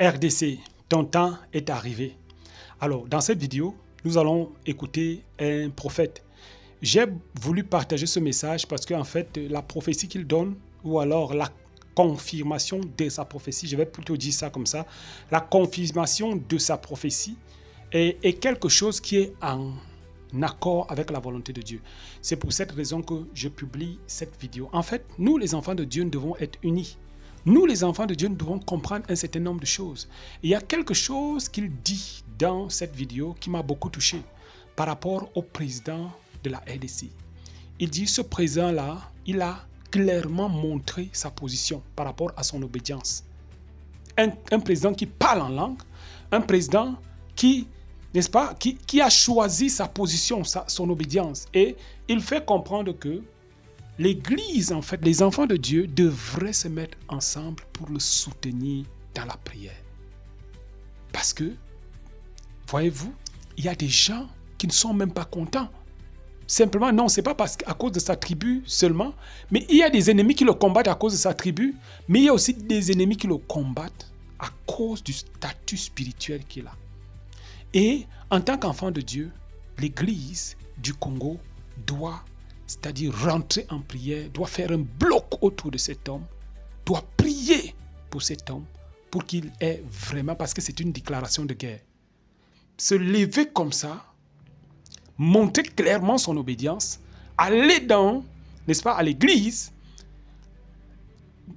RDC, ton temps est arrivé. Alors, dans cette vidéo, nous allons écouter un prophète. J'ai voulu partager ce message parce qu'en fait, la prophétie qu'il donne, ou alors la confirmation de sa prophétie, je vais plutôt dire ça comme ça, la confirmation de sa prophétie est quelque chose qui est en accord avec la volonté de Dieu. C'est pour cette raison que je publie cette vidéo. En fait, nous les enfants de Dieu, nous devons être unis. Nous les enfants de Dieu, nous devons comprendre un certain nombre de choses. Il y a quelque chose qu'il dit dans cette vidéo qui m'a beaucoup touché par rapport au président de la RDC. Il dit, ce président-là, il a clairement montré sa position par rapport à son obédience. Un président qui parle en langue, un président qui, n'est-ce pas, qui a choisi sa position, son obédience. Et il fait comprendre que l'Église, en fait, les enfants de Dieu devraient se mettre ensemble pour le soutenir dans la prière. Parce que, voyez-vous, il y a des gens qui ne sont même pas contents. Simplement, non, ce n'est pas à cause de sa tribu seulement, mais il y a des ennemis qui le combattent à cause de sa tribu, mais il y a aussi des ennemis qui le combattent à cause du statut spirituel qu'il a. Et en tant qu'enfant de Dieu, l'Église du Congo doit, c'est-à-dire rentrer en prière, doit faire un bloc autour de cet homme, doit prier pour cet homme, pour qu'il ait vraiment, parce que c'est une déclaration de guerre, se lever comme ça, montrer clairement son obédience, aller dans, n'est-ce pas, à l'église,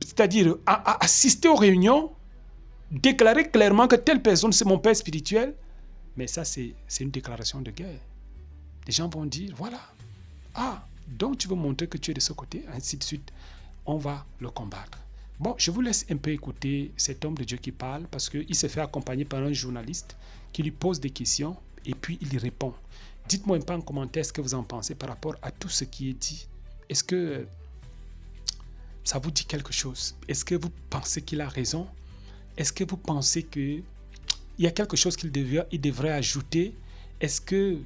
c'est-à-dire assister aux réunions, déclarer clairement que telle personne c'est mon père spirituel, mais ça c'est une déclaration de guerre. Les gens vont dire, voilà, donc tu veux montrer que tu es de ce côté, ainsi de suite, on va le combattre. Bon, je vous laisse un peu écouter cet homme de Dieu qui parle, parce qu'il se fait accompagner par un journaliste qui lui pose des questions, et puis il y répond. Dites-moi un peu en commentaire ce que vous en pensez par rapport à tout ce qui est dit. Est-ce que ça vous dit quelque chose? Est-ce que vous pensez qu'il a raison? Est-ce que vous pensez qu'il y a quelque chose qu'il devrait ajouter? Est-ce que,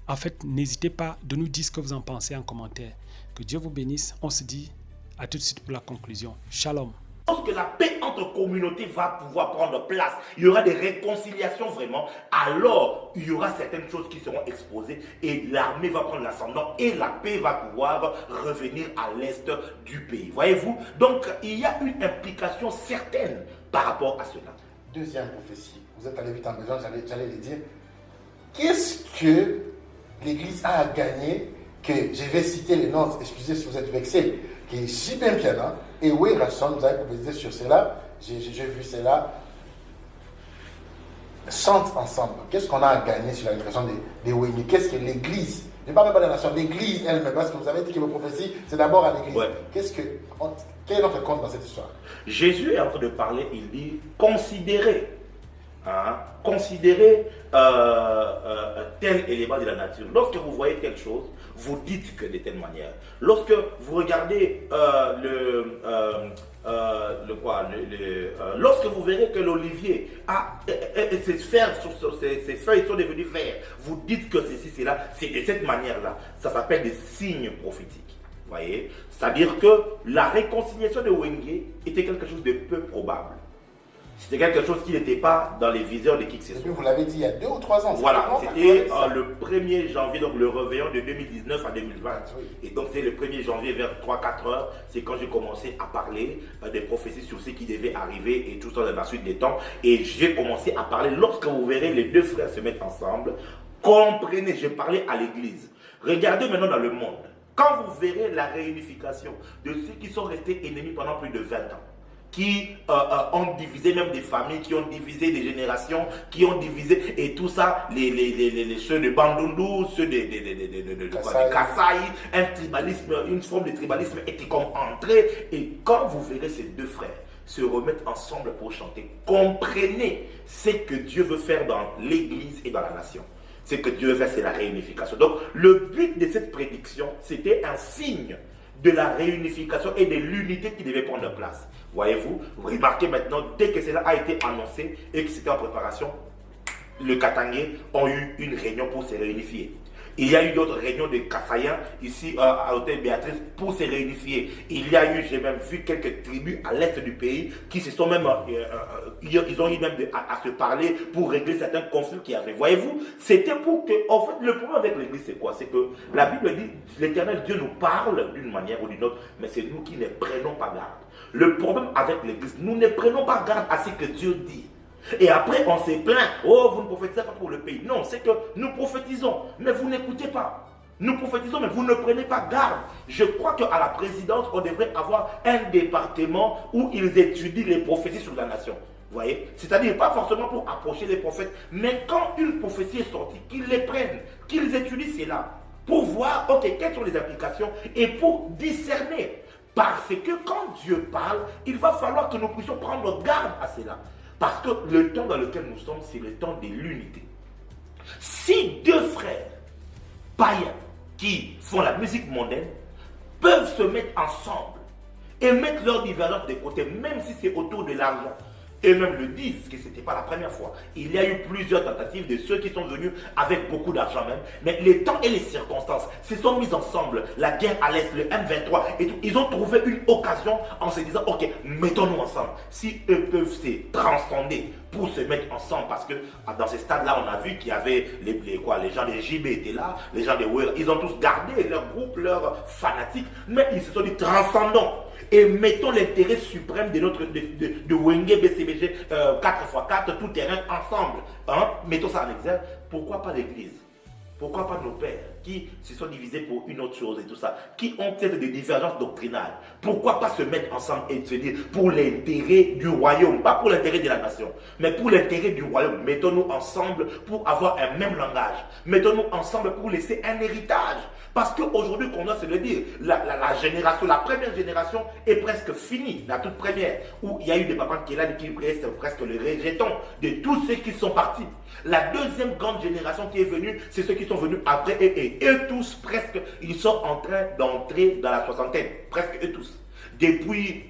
en fait, n'hésitez pas de nous dire ce que vous en pensez en commentaire. Que Dieu vous bénisse. On se dit à tout de suite pour la conclusion. Shalom. Lorsque la paix entre communautés va pouvoir prendre place, il y aura des réconciliations vraiment, alors il y aura certaines choses qui seront exposées et l'armée va prendre l'ascendant et la paix va pouvoir revenir à l'est du pays. Voyez-vous? Donc il y a une implication certaine par rapport à cela. Deuxième prophétie, vous êtes allé vite en besoin, j'allais le dire. Qu'est-ce que l'Église a à gagner, que je vais citer les noms, excusez si vous êtes vexés, qui est J.B. Mpiana et Way Rasson, vous avez prophétisé sur cela, j'ai vu cela, chantent ensemble. Qu'est-ce qu'on a à gagner sur la livraison des Wéni? Qu'est-ce que l'Église, je ne parle même pas de la nation, l'Église elle-même, parce que vous avez dit que vos prophéties, c'est d'abord à l'Église. Ouais. Quel est notre compte dans cette histoire? Jésus est en train de parler, il dit considérez. Considérez tel élément de la nature. Lorsque vous voyez quelque chose, vous dites que de telle manière. Lorsque vous regardez lorsque vous verrez que l'olivier ses feuilles sont devenues vertes, vous dites que ceci, cela, c'est de cette manière-là. Ça s'appelle des signes prophétiques. Voyez, c'est-à-dire que la réconciliation de Wenge était quelque chose de peu probable. C'était quelque chose qui n'était pas dans les viseurs de qui que ce soit. Vous l'avez dit il y a 2 ou 3 ans. Voilà, c'était le 1er janvier, donc le réveillon de 2019 à 2020. Oui. Et donc c'est le 1er janvier vers 3-4 heures, c'est quand j'ai commencé à parler des prophéties sur ce qui devait arriver et tout ça dans la suite des temps. Et j'ai commencé à parler, lorsque vous verrez les deux frères se mettre ensemble, comprenez, j'ai parlé à l'église. Regardez maintenant dans le monde. Quand vous verrez la réunification de ceux qui sont restés ennemis pendant plus de 20 ans, qui ont divisé même des familles, qui ont divisé des générations, qui ont divisé, et tout ça, ceux de Bandundu, ceux de Kassai, un tribalisme, une forme de tribalisme était comme entrée, et quand vous verrez ces deux frères se remettre ensemble pour chanter, comprenez ce que Dieu veut faire dans l'église et dans la nation. Ce que Dieu veut faire, c'est la réunification. Donc, le but de cette prédiction, c'était un signe de la réunification et de l'unité qui devait prendre place. Voyez-vous, vous remarquez maintenant, dès que cela a été annoncé et que c'était en préparation, le Katangé ont eu une réunion pour se réunifier. Il y a eu d'autres réunions de Kassaïens ici à l'hôtel Béatrice pour se réunifier. Il y a eu, j'ai même vu quelques tribus à l'est du pays qui se sont même, ils ont eu même à se parler pour régler certains conflits qu'il y avait. Voyez-vous, c'était pour que, en fait, le problème avec l'église c'est quoi? C'est que la Bible dit, l'Éternel Dieu nous parle d'une manière ou d'une autre, mais c'est nous qui ne prenons pas garde. Le problème avec l'église, nous ne prenons pas garde à ce que Dieu dit. Et après, on s'est plaint. Oh, vous ne prophétisez pas pour le pays. Non, c'est que nous prophétisons, mais vous n'écoutez pas. Nous prophétisons, mais vous ne prenez pas garde. Je crois qu'à la présidence, on devrait avoir un département où ils étudient les prophéties sur la nation. Vous voyez? C'est-à-dire, pas forcément pour approcher les prophètes, mais quand une prophétie est sortie, qu'ils les prennent, qu'ils étudient cela, pour voir, ok, quelles sont les applications, et pour discerner. Parce que quand Dieu parle, il va falloir que nous puissions prendre garde à cela. Parce que le temps dans lequel nous sommes, c'est le temps de l'unité. Si deux frères païens qui font la musique mondaine peuvent se mettre ensemble et mettre leurs divergences de côté, même si c'est autour de l'argent, et même le disent que ce n'était pas la première fois. Il y a eu plusieurs tentatives de ceux qui sont venus avec beaucoup d'argent même. Mais les temps et les circonstances se sont mis ensemble. La guerre à l'Est, le M23 et tout. Ils ont trouvé une occasion en se disant, ok, mettons-nous ensemble. Si eux peuvent se transcender pour se mettre ensemble, parce que dans ces stades-là, on a vu qu'il y avait les gens des JB étaient là, les gens des WER, ils ont tous gardé leur groupe, leurs fanatiques, mais ils se sont dit transcendons. Et mettons l'intérêt suprême de notre de Wenge BCBG 4x4 tout terrain ensemble. Hein? Mettons ça en exergue. Pourquoi pas l'église? Pourquoi pas nos pères qui se sont divisés pour une autre chose et tout ça, qui ont peut-être des divergences doctrinales? Pourquoi pas se mettre ensemble et se dire pour l'intérêt du royaume, pas pour l'intérêt de la nation, mais pour l'intérêt du royaume. Mettons-nous ensemble pour avoir un même langage. Mettons-nous ensemble pour laisser un héritage. Parce qu'aujourd'hui, qu'on doit se le dire, la génération, la première génération est presque finie, la toute première, où il y a eu des papas qui restent presque le rejeton de tous ceux qui sont partis. La deuxième grande génération qui est venue, c'est ceux qui sont venus après et eux tous presque, ils sont en train d'entrer dans la soixantaine, presque eux tous. Depuis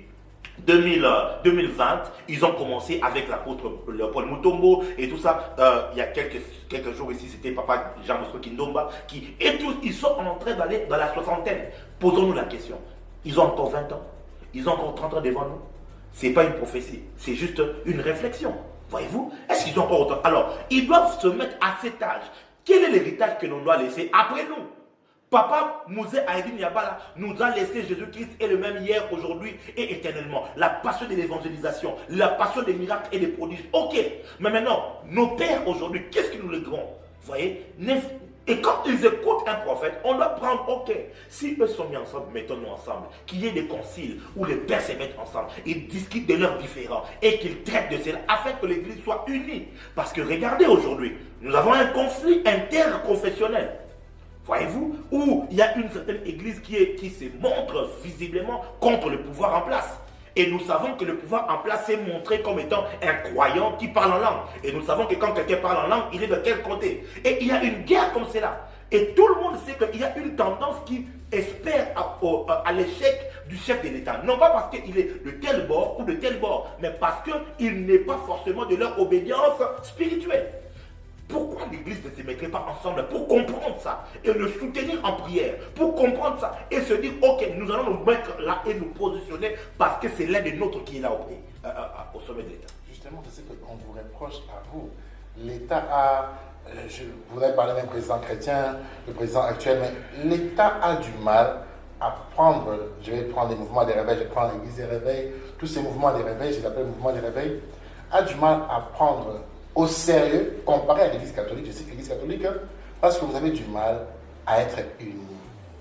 2020, ils ont commencé avec l'apôtre Léopold Mutombo et tout ça. Il y a quelques jours ici, c'était papa Jean Bosco Kindomba et tous, ils sont entrés dans la soixantaine. Posons-nous la question. Ils ont encore 20 ans, ils ont encore 30 ans devant nous. Ce n'est pas une prophétie, c'est juste une réflexion. Voyez-vous? Est-ce qu'ils ont encore autant? Alors, ils doivent se mettre à cet âge. Quel est l'héritage que l'on doit laisser après nous? Papa Mouzé Aïdine Yabala nous a laissé Jésus-Christ est le même hier, aujourd'hui et éternellement. La passion de l'évangélisation, la passion des miracles et des prodiges. Ok, mais maintenant, nos pères aujourd'hui, qu'est-ce qu'ils nous légueront? Vous voyez? Et quand ils écoutent un prophète, on doit prendre, ok, si eux sont mis ensemble, mettons-nous ensemble, qu'il y ait des conciles où les pères se mettent ensemble, ils discutent de leurs différends et qu'ils traitent de cela afin que l'église soit unie. Parce que regardez aujourd'hui, nous avons un conflit interconfessionnel. Voyez-vous, où il y a une certaine église qui se montre visiblement contre le pouvoir en place. Et nous savons que le pouvoir en place est montré comme étant un croyant qui parle en langue. Et nous savons que quand quelqu'un parle en langue, il est de quel côté? Et il y a une guerre comme cela. Et tout le monde sait qu'il y a une tendance qui espère à l'échec du chef de l'État. Non pas parce qu'il est de tel bord ou de tel bord, mais parce qu'il n'est pas forcément de leur obéissance spirituelle. Pourquoi l'Église ne se mettrait pas ensemble pour comprendre ça et le soutenir en prière, pour comprendre ça et se dire, ok, nous allons nous mettre là et nous positionner parce que c'est l'un des nôtres qui est là au sommet de l'État. Justement, c'est ce qu'on vous reproche à vous. L'État a, je voudrais parler d'un président chrétien, le président actuel, mais l'État a du mal à prendre, je vais prendre les mouvements des réveils, je vais prendre l'Église des réveils, tous ces mouvements des réveils, je l'appelle mouvement des réveils, a du mal à prendre au sérieux, comparé à l'Église catholique. Je sais que l'Église catholique, parce que vous avez du mal à être unis.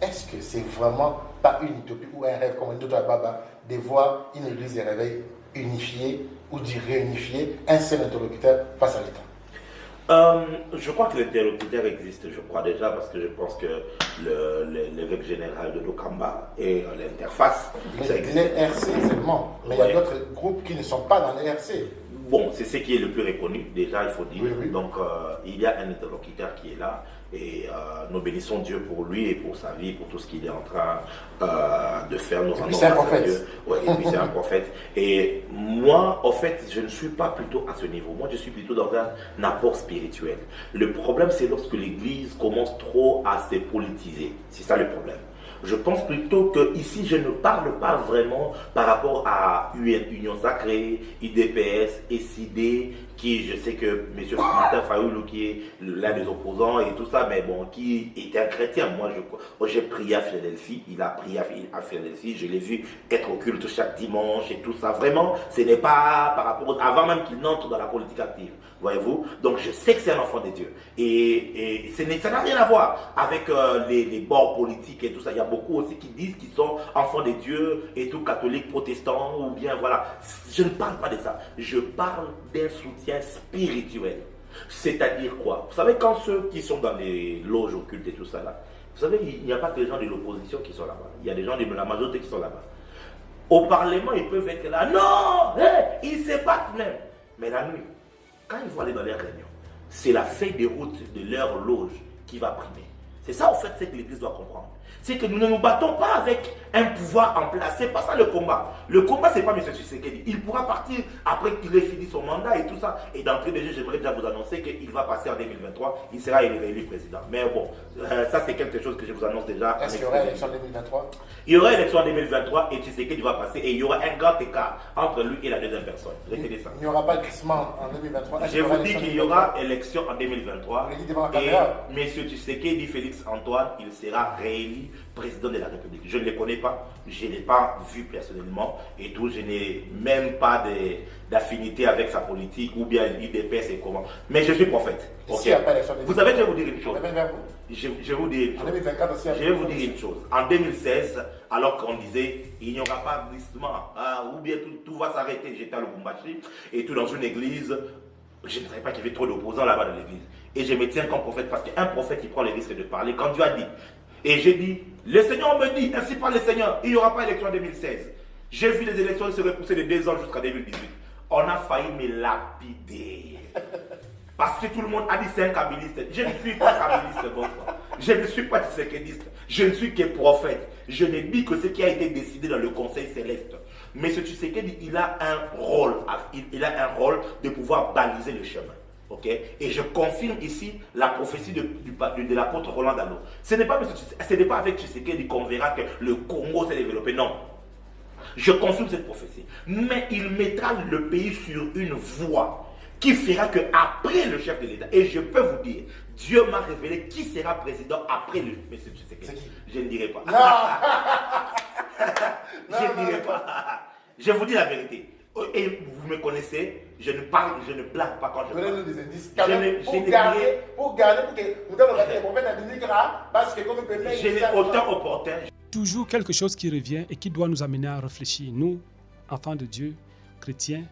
Est-ce que c'est vraiment pas une utopie ou un rêve, comme on dit à Baba, de voir une Église des réveils unifiée ou d'y réunifier un seul interlocuteur face à l'État? Je crois que l'interlocuteur existe, je crois déjà, parce que je pense que l'évêque général de Dokamba et l'interface. L'RC seulement, mais il y a d'autres groupes qui ne sont pas dans l'RC. Bon, c'est ce qui est le plus reconnu, déjà, il faut dire. Oui, oui. Donc, il y a un interlocuteur qui est là. Et nous bénissons Dieu pour lui et pour sa vie, pour tout ce qu'il est en train de faire. Nous rendons c'est un grâce à prophète. Dieu. Ouais, et puis c'est un prophète. Et moi, en fait, je ne suis pas plutôt à ce niveau. Moi, je suis plutôt dans un apport spirituel. Le problème, c'est lorsque l'Église commence trop à se politiser. C'est ça le problème. Je pense plutôt que ici, je ne parle pas vraiment par rapport à Union Sacrée, IDPS, SID, qui, je sais que M. Martin Fayoulou, qui est l'un des opposants et tout ça, mais bon, qui était un chrétien. Moi, j'ai prié à Philadelphie, il a prié à Philadelphie, je l'ai vu être au culte chaque dimanche et tout ça. Vraiment, ce n'est pas par rapport, avant même qu'il n'entre dans la politique active. Voyez-vous? Donc je sais que c'est un enfant de Dieu. Et ça n'a rien à voir avec les bords politiques et tout ça. Il y a beaucoup aussi qui disent qu'ils sont enfants de Dieu et tout, catholiques, protestants, ou bien voilà. Je ne parle pas de ça. Je parle d'un soutien spirituel. C'est-à-dire quoi? Vous savez, quand ceux qui sont dans les loges occultes et tout ça là, vous savez, il n'y a pas que les gens de l'opposition qui sont là-bas. Il y a des gens de la majorité qui sont là-bas. Au Parlement, ils peuvent être là. Non! Ils se battent même. Mais la nuit, quand ils vont aller dans les réunions, c'est la feuille de route de leur loge qui va primer. C'est ça, en fait, c'est que l'Église doit comprendre. C'est que nous ne nous battons pas avec un pouvoir en place. C'est pas ça le combat. Le combat, c'est pas M. Tshisekedi. Il pourra partir après qu'il ait fini son mandat et tout ça. Et d'entrée de jeu, j'aimerais déjà vous annoncer qu'il va passer en 2023. Il sera élu président. Mais bon, ça, c'est quelque chose que je vous annonce déjà. Est-ce qu'il y aura élection en 2023? Il y aura élection en 2023 et Tshisekedi va passer. Et il y aura un grand écart entre lui et la deuxième personne. Retenez ça. Il n'y aura pas de glissement en 2023. Je vous dis qu'il y aura élection en 2023 et M. Tshisekedi Félix Antoine, il sera réélu président de la République. Je ne le connais pas, je ne l'ai pas vu personnellement et tout, je n'ai même pas d'affinité avec sa politique ou bien l'IDPS et comment. Mais je suis prophète. Okay. Vous savez, je vais vous dire une chose. Je vais vous dire une chose. Je vais vous dire une chose. En 2016, alors qu'on disait il n'y aura pas de glissement, ou bien tout va s'arrêter, j'étais à Lubumbashi et tout dans une église. Je ne savais pas qu'il y avait trop d'opposants là-bas dans l'église. Et je me tiens comme prophète parce qu'un prophète il prend le risque de parler. Quand Dieu a dit, et j'ai dit, le Seigneur me dit, ainsi parle le Seigneur, il n'y aura pas d'élection en 2016. J'ai vu les élections se repousser de 2 ans jusqu'à 2018. On a failli me lapider. Parce que tout le monde a dit c'est un kabiliste. Je ne suis pas kabiliste, bon sang. Je ne suis pas tshisekidiste. Je ne suis que prophète. Je ne dis que ce qui a été décidé dans le Conseil céleste. Mais ce Tshisekedi, il a un rôle. Il a un rôle de pouvoir baliser le chemin. Okay? Et je confirme ici la prophétie de l'apôtre Roland Dallot. Ce n'est pas avec Tshisekedi qu'on verra que le Congo s'est développé. Non. Je confirme cette prophétie. Mais il mettra le pays sur une voie qui fera qu'après le chef de l'État, et je peux vous dire, Dieu m'a révélé qui sera président après le M. Tshisekedi. Je ne dirai pas. Je ne dirai pas. Je vous dis la vérité. Et vous me connaissez, je ne blague pas quand je parle. Donnez-nous des indices quand même pour garder, pour que nous devons rester les prophètes à l'unique parce que comme le préfet... Je n'ai autant opportun. Toujours quelque chose qui revient et qui doit nous amener à réfléchir. Nous, enfants de Dieu, chrétiens,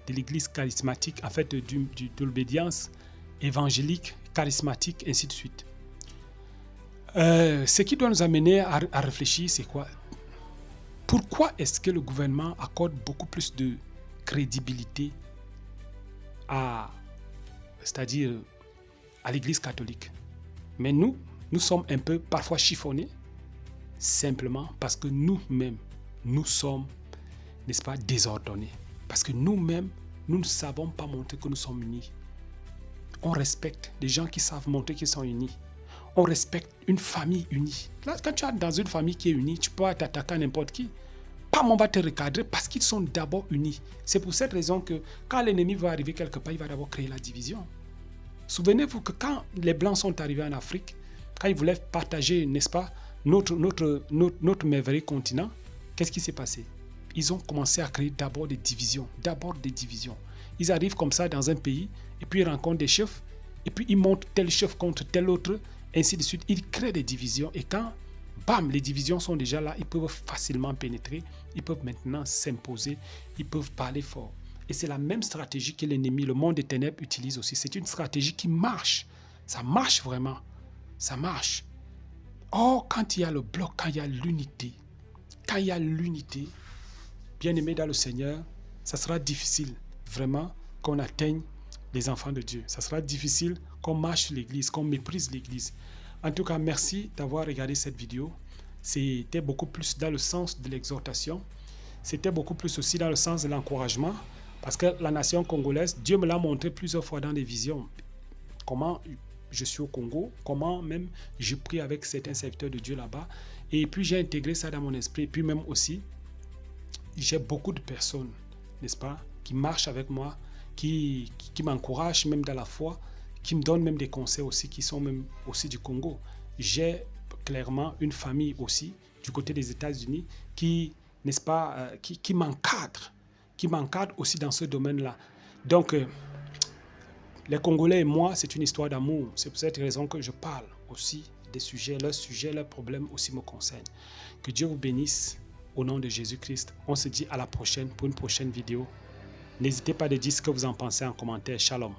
de l'église charismatique, en fait de l'obédience évangélique, charismatique, ainsi de suite. Ce qui doit nous amener à réfléchir, c'est quoi? Pourquoi est-ce que le gouvernement accorde beaucoup plus de crédibilité c'est-à-dire à l'église catholique? Mais nous sommes un peu parfois chiffonnés, simplement parce que nous-mêmes, nous sommes, n'est-ce pas, désordonnés. Parce que nous-mêmes, nous ne savons pas montrer que nous sommes unis. On respecte des gens qui savent montrer qu'ils sont unis. On respecte une famille unie. Là, quand tu es dans une famille qui est unie, tu peux t'attaquer à n'importe qui. Pas on va te recadrer parce qu'ils sont d'abord unis. C'est pour cette raison que quand l'ennemi va arriver quelque part, il va d'abord créer la division. Souvenez-vous que quand les Blancs sont arrivés en Afrique, quand ils voulaient partager, n'est-ce pas, notre merveilleux continent, qu'est-ce qui s'est passé? Ils ont commencé à créer d'abord des divisions. Ils arrivent comme ça dans un pays, et puis ils rencontrent des chefs, et puis ils montent tel chef contre tel autre, ainsi de suite. Ils créent des divisions, et quand, bam, les divisions sont déjà là, ils peuvent facilement pénétrer, ils peuvent maintenant s'imposer, ils peuvent parler fort. Et c'est la même stratégie que l'ennemi, le monde des ténèbres, utilise aussi. C'est une stratégie qui marche. Ça marche vraiment. Ça marche. Or, quand il y a le bloc, quand il y a l'unité, bien-aimé dans le Seigneur, ça sera difficile vraiment qu'on atteigne les enfants de Dieu. Ça sera difficile qu'on marche sur l'église, qu'on méprise l'église. En tout cas, merci d'avoir regardé cette vidéo. C'était beaucoup plus dans le sens de l'exhortation. C'était beaucoup plus aussi dans le sens de l'encouragement. Parce que la nation congolaise, Dieu me l'a montré plusieurs fois dans des visions. Comment je suis au Congo, comment même je prie avec certains serviteurs de Dieu là-bas. Et puis j'ai intégré ça dans mon esprit. Et puis même aussi, j'ai beaucoup de personnes, n'est-ce pas, qui marchent avec moi, qui m'encouragent même dans la foi, qui me donnent même des conseils aussi, qui sont même aussi du Congo. J'ai clairement une famille aussi du côté des États-Unis qui, n'est-ce pas, qui m'encadre aussi dans ce domaine-là. Donc, les Congolais et moi, c'est une histoire d'amour. C'est pour cette raison que je parle aussi des sujets, leurs problèmes aussi me concernent. Que Dieu vous bénisse au nom de Jésus-Christ. On se dit à la prochaine pour une prochaine vidéo. N'hésitez pas à dire ce que vous en pensez en commentaire. Shalom.